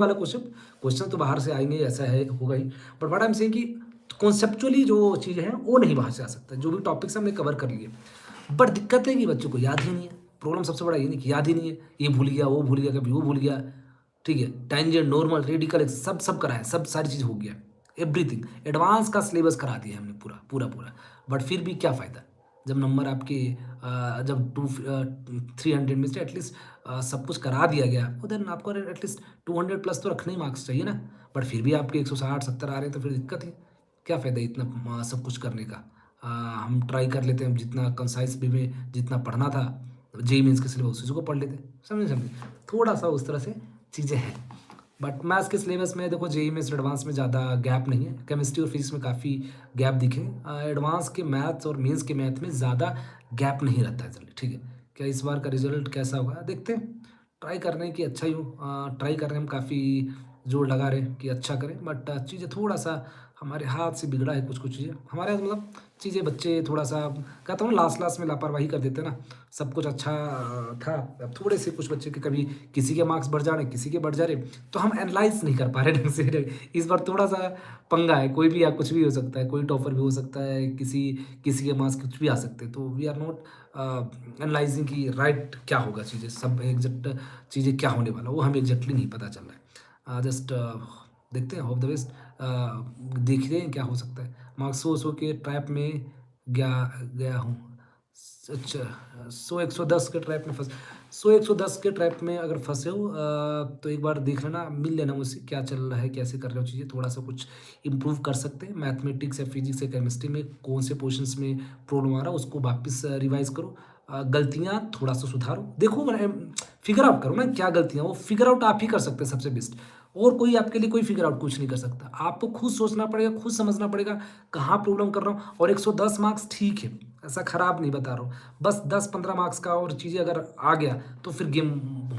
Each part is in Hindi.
वाला क्वेश्चन क्वेश्चन तो बाहर से आएँगे, ऐसा है होगा ही। But what I am saying कि कॉन्सेप्चुअली जो चीज़ें हैं वो नहीं बाहर से आ सकता। जो भी टॉपिक्स हमने कवर कर लिए। बट दिक्कत है कि बच्चों को याद ही नहीं है। प्रॉब्लम सबसे बड़ा ये नहीं कि याद ही नहीं है। ये भूल गया, वो भूल गया, कभी वो भूल गया। ठीक है? टेंजेंट, नॉर्मल, रेडिकल सब कराया, सब सारी चीज़ हो गया। एवरीथिंग एडवांस का सिलेबस करा दिया हमने पूरा। बट फिर भी क्या फ़ायदा? जब नंबर आपके जब 300 में से एटलीस्ट सब कुछ करा दिया गया आपको, देन आपको एटलीस्ट 200 प्लस तो रखने ही मार्क्स चाहिए ना। बट फिर भी आपके 160-70 आ रहे हैं तो फिर दिक्कत है। क्या फ़ायदा इतना सब कुछ करने का। हम ट्राई कर लेते हैं जितना कंसाइज़ वे में जितना पढ़ना था जेईई मेंस के सिलेबस उसी को पढ़ लेते हैं। समझे? थोड़ा-सा उस तरह से चीज़ें हैं। बट मैथ्स के सिलेबस में देखो जेईई मेंस एडवांस में ज़्यादा गैप नहीं है। केमिस्ट्री और फिजिक्स में काफ़ी गैप दिखे। एडवांस के मैथ्स और मेंस के मैथ में ज़्यादा गैप नहीं रहता है जनरली। ठीक है? क्या इस बार का रिज़ल्ट कैसा होगा देखते हैं। ट्राई कर रहे हैं कि अच्छा ही हो। ट्राई कर रहे हैं हम काफ़ी जोर लगा रहे हैं कि अच्छा करें। बट चीज़ें थोड़ा-सा हमारे हाथ से बिगड़ा है कुछ-कुछ चीज़ें। हमारे मतलब चीज़ें बच्चे थोड़ा-सा कहता हूँ ना लास्ट-लास्ट में लापरवाही कर देते हैं ना। सब कुछ अच्छा था। अब थोड़े से कुछ बच्चे के कभी किसी के मार्क्स बढ़ जा रहे हैं, किसी के बढ़ जा रहे हैं, तो हम एनालाइज़ नहीं कर पा रहे ढंग से। इस बार थोड़ा-सा पंगा है। कोई भी या कुछ भी हो सकता है। कोई टॉपर भी हो सकता है, किसी किसी के मार्क्स कुछ भी आ सकते हैं। तो वी आर नॉट एनालाइज़िंग कि राइट क्या होगा चीज़ें, सब एग्ज़ैक्ट चीज़ें क्या होने वाला है, वो हमें एग्ज़ैक्टली नहीं पता चल रहा है। जस्ट देखते हैं, होप द बेस्ट। देखते हैं क्या हो सकता है। मार्क्स सो के ट्रैप में गया गया हूँ। अच्छा 100-110 के ट्रैप में फँस 100-110 के ट्रैप में अगर फँसे हो तो एक बार देख लेना, मिल लेना मुझसे क्या चल रहा है, कैसे कर रहे हो चीज़ें, थोड़ा-सा कुछ इम्प्रूव कर सकते हैं। मैथमेटिक्स या फिजिक्स या केमिस्ट्री में कौन से पोर्शंस में प्रॉब्लम आ रहा है, उसको वापस रिवाइज़ करो। गलतियाँ थोड़ा-सा सुधारो। देखो फिगर आउट करो ना क्या गलतियाँ, वो फिगर आउट आप ही कर सकते हैं सबसे बेस्ट। और कोई आपके लिए कोई फिगर आउट कुछ नहीं कर सकता। आपको खुद सोचना पड़ेगा, खुद समझना पड़ेगा, कहाँ प्रॉब्लम कर रहा हूँ और 110 मार्क्स ठीक है, ऐसा खराब नहीं बता रहा हूँ। बस 10-15 मार्क्स का और चीज़ें अगर आ गया, तो फिर गेम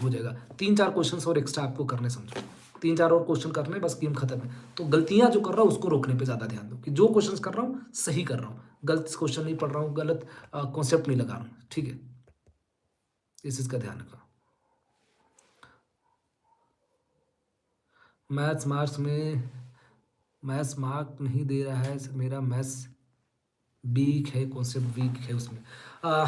हो जाएगा। 3-4 क्वेश्चन्स और एक्स्ट्रा आपको करने समझो। 3-4 और क्वेश्चन करने बस गेम खत्म है। तो गलतियाँ जो कर रहा हूँ उसको रोकने पे ज़्यादा ध्यान दो कि जो क्वेश्चन्स कर रहा हूँ, सही कर रहा हूँ। गलत क्वेश्चन नहीं पढ़ रहा हूँ, गलत कॉन्सेप्ट नहीं लगा रहा हूँ। ठीक है? इस चीज़ का ध्यान रखना। मैथ्स मार्क्स में मैथ्स मार्क नहीं दे रहा है, मेरा मैथ्स वीक है, कॉन्सेप्ट वीक है उसमें। अ,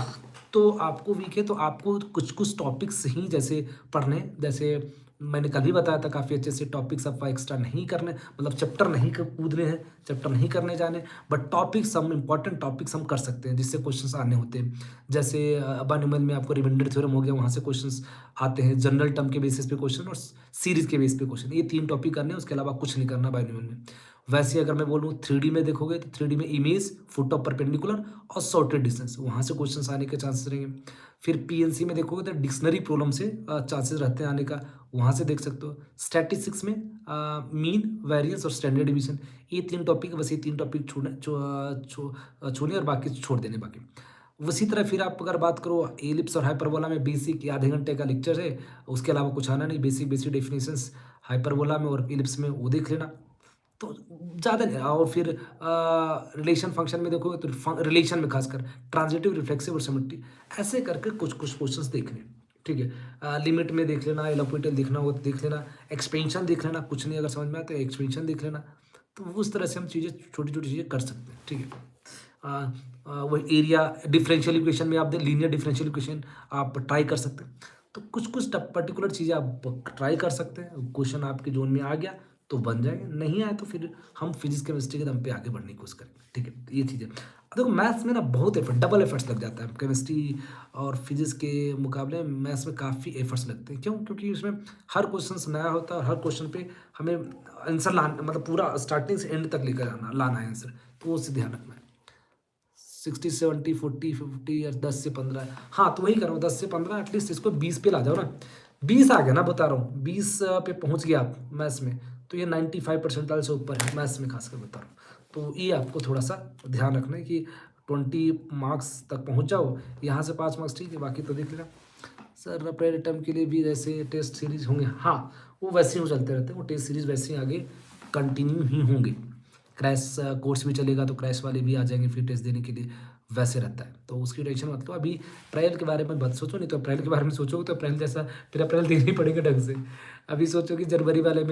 तो आपको वीक है तो आपको कुछ-कुछ टॉपिक्स ही जैसे पढ़ने जैसे मैंने कल भी बताया था काफ़ी अच्छे से टॉपिक्स आपका एक्स्ट्रा नहीं करने मतलब चैप्टर नहीं क कूदने हैं, चैप्टर नहीं करने जाने बट टॉपिक्स हम इम्पोर्टेंट टॉपिक्स हम कर सकते हैं जिससे क्वेश्चंस आने होते हैं। जैसे बायनॉमियल में आपको रिमाइंडर थ्योरम हो गया, वहाँ से क्वेश्चंस आते हैं, जनरल टर्म के बेसिस पे क्वेश्चन और सीरीज़ के बेस पे क्वेश्चन। ये 3 टॉपिक करने हैं, उसके अलावा कुछ नहीं करना बायनॉमियल में। वैसे अगर मैं बोलूँ 3D में देखोगे तो 3D में इमेज, फुट ऑफ परपेंडिकुलर और सॉर्टेड डिस्टेंस वहाँ से क्वेश्चंस आने के चांसेस रहेंगे। फिर पीएनसी में देखोगे तो डिक्शनरी प्रॉब्लम से चांसेस रहते हैं आने का, वहाँ से देख सकते हो। स्टैटिस्टिक्स में मीन, वेरिएंस और स्टैंडर्ड डिवीजन ये 3 टॉपिक बस ये 3 टॉपिक छूने और बाकी छोड़ देने बाकी। उसी तरह फिर आप अगर बात करो एलिप्स और हाइपरबोला में बेसिक आधे घंटे का लेक्चर है, उसके अलावा कुछ आना नहीं, बेसिक डेफिनेशंस हाइपरबोला में और एलिप्स में वो देख लेना। तो ज़्यादा नहीं और फिर रिलेशन फंक्शन में देखोगे तो रिलेशन में खासकर ट्रांजिटिव, रिफ्लेक्सिव और सिमेट्री ऐसे करके कुछ-कुछ क्वेश्चंस देखने हैं, ठीक है। लिमिट में देख लेना, एलोपिटल देखना हो तो देख लेना, एक्सपेंशन देख लेना, कुछ नहीं अगर समझ में आए तो एक्सपेंशन देख लेना। तो उस तरह से हम चीज़ें छोटी-छोटी चीज़ें कर सकते हैं, ठीक है। वही एरिया डिफरेंशियल इक्वेशन में आप दे लीनियर डिफरेंशियल इक्वेशन आप ट्राई कर सकते हैं। तो कुछ-कुछ पर्टिकुलर चीज़ें आप ट्राई कर सकते हैं, क्वेश्चन आपके ज़ोन में आ गया तो बन जाएँगे, नहीं आए तो फिर हम फिज़िक्स, केमिस्ट्री के दम पे आगे बढ़ने की कोशिश करेंगे, ठीक है? ये चीज़ें। देखो मैथ्स में ना बहुत एफर्ट डबल एफर्ट्स लग जाता है, केमिस्ट्री और फिज़िक्स के मुकाबले मैथ्स में काफ़ी एफर्ट्स लगते हैं। क्यों? क्योंकि उसमें हर क्वेश्चन्स नया होता है और हर क्वेश्चन पे हमें आंसर मतलब पूरा स्टार्टिंग से एंड तक लेकर लाना है आंसर, तो वो उससे ध्यान रखना है। 60, 70, 40, 50 या 10 से 15 हाँ, तो वही कर रहा हूँ 10 से 15 एटलीस्ट इसको 20 पे ला जाओ ना। 20 आ गया ना बता रहा हूँ, 20 पे पहुँच गया आप मैथ्स में, तो ये 95 परसेंटाइल से ऊपर है मैथ्स में खासकर बता रहा हूँ। तो ये आपको थोड़ा-सा ध्यान रखना है कि 20 मार्क्स तक पहुँच जाओ, यहाँ से 5 मार्क्स ठीक है, बाकी तो देख लेना। सर रैपिड अटेम्प्ट के लिए भी ऐसे टेस्ट सीरीज़ होंगे? हाँ, वो वैसे ही चलते रहते हैं, वो टेस्ट सीरीज़ वैसे ही आगे कंटिन्यू ही होंगे। क्रैश कोर्स भी चलेगा तो क्रैश वाले भी आ जाएँगे फिर टेस्ट देने के लिए। वैसे रहता है। तो उसकी टेंशन मत लो, अभी अप्रैल के बारे में मत सोचो, नहीं तो अप्रैल के बारे में सोचोगे तो अप्रैल जैसा फिर अप्रैल देना ही पड़ेगा ढंग से। अभी सोचो कि जनवरी वाले में